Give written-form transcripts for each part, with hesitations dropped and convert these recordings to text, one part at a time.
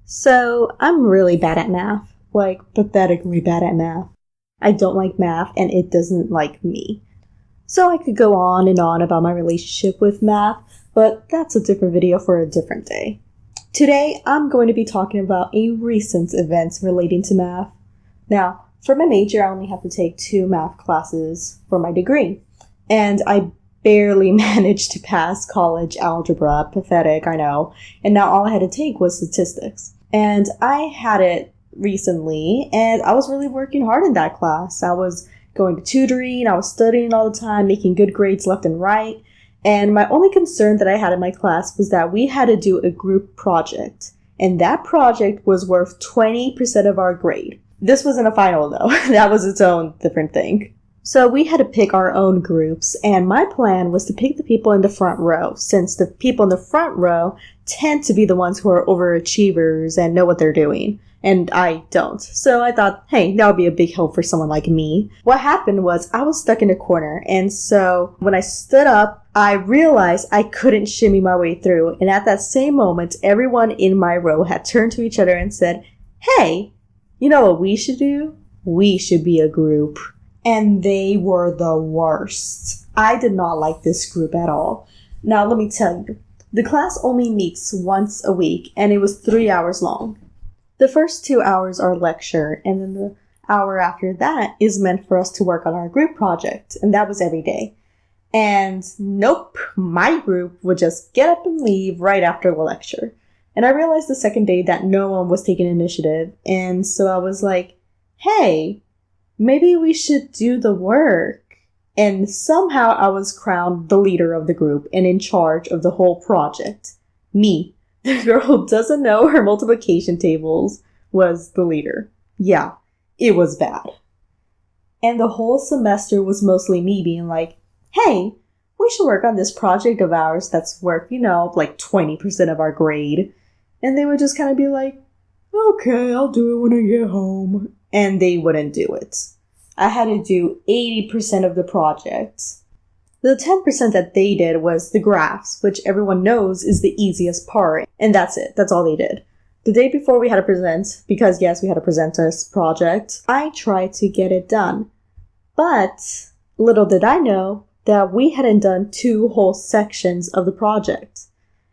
So, I'm really bad at math. Like, pathetically bad at math. I don't like math, and it doesn't like me. So I could go on and on about my relationship with math, but that's a different video for a different day. Today, I'm going to be talking about a recent event relating to math. Now, for my major, I only have to take 2 math classes for my degree. And I barely managed to pass college algebra. Pathetic, I know. And now all I had to take was statistics. And I had it recently, and I was really working hard in that class. I was going to tutoring, I was studying all the time, making good grades left and right. And my only concern that I had in my class was that we had to do a group project. And that project was worth 20% of our grade. This wasn't a final though. That was its own different thing. So we had to pick our own groups, and my plan was to pick the people in the front row, since the people in the front row tend to be the ones who are overachievers and know what they're doing, and I don't. So I thought, hey, that would be a big help for someone like me. What happened was I was stuck in a corner, and so when I stood up, I realized I couldn't shimmy my way through, and at that same moment, everyone in my row had turned to each other and said, hey, you know what we should do? We should be a group. And they were the worst. I did not like this group at all. Now, let me tell you, the class only meets once a week, and it was 3 hours long. The first 2 hours are lecture, and then the hour after that is meant for us to work on our group project, and that was every day. And nope, my group would just get up and leave right after the lecture. And I realized the second day that no one was taking initiative, and so I was like, hey, maybe we should do the work. And somehow I was crowned the leader of the group and in charge of the whole project. Me, the girl who doesn't know her multiplication tables, was the leader. Yeah, it was bad. And the whole semester was mostly me being like, hey, we should work on this project of ours that's worth, like 20% of our grade. And they would just kind of be like, okay, I'll do it when I get home. And they wouldn't do it. I had to do 80% of the project. The 10% that they did was the graphs, which everyone knows is the easiest part. And that's it. That's all they did. The day before we had to present, because yes, we had to present this project, I tried to get it done. But little did I know that we hadn't done 2 whole sections of the project.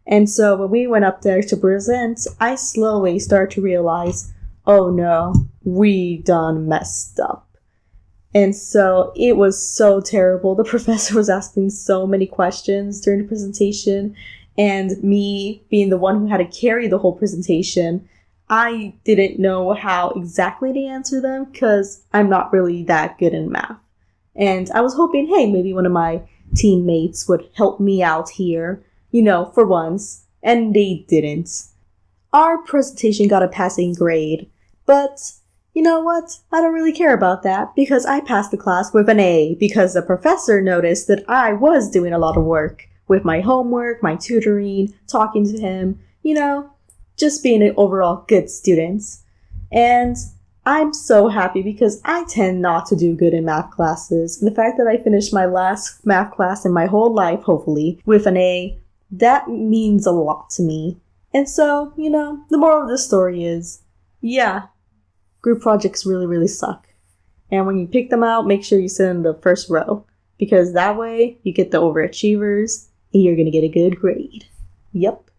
And so when we went up there to present, I slowly started to realize, oh no, we done messed up. And so it was so terrible. The professor was asking so many questions during the presentation, and me being the one who had to carry the whole presentation, I didn't know how exactly to answer them because I'm not really that good in math. And I was hoping, hey, maybe one of my teammates would help me out here, for once, and they didn't. Our presentation got a passing grade, but you know what? I don't really care about that because I passed the class with an A because the professor noticed that I was doing a lot of work with my homework, my tutoring, talking to him, just being an overall good student. And I'm so happy because I tend not to do good in math classes. And the fact that I finished my last math class in my whole life, hopefully, with an A, that means a lot to me. And so, the moral of this story is, yeah, group projects really, really suck. And when you pick them out, make sure you sit in the first row, because that way you get the overachievers and you're going to get a good grade. Yep.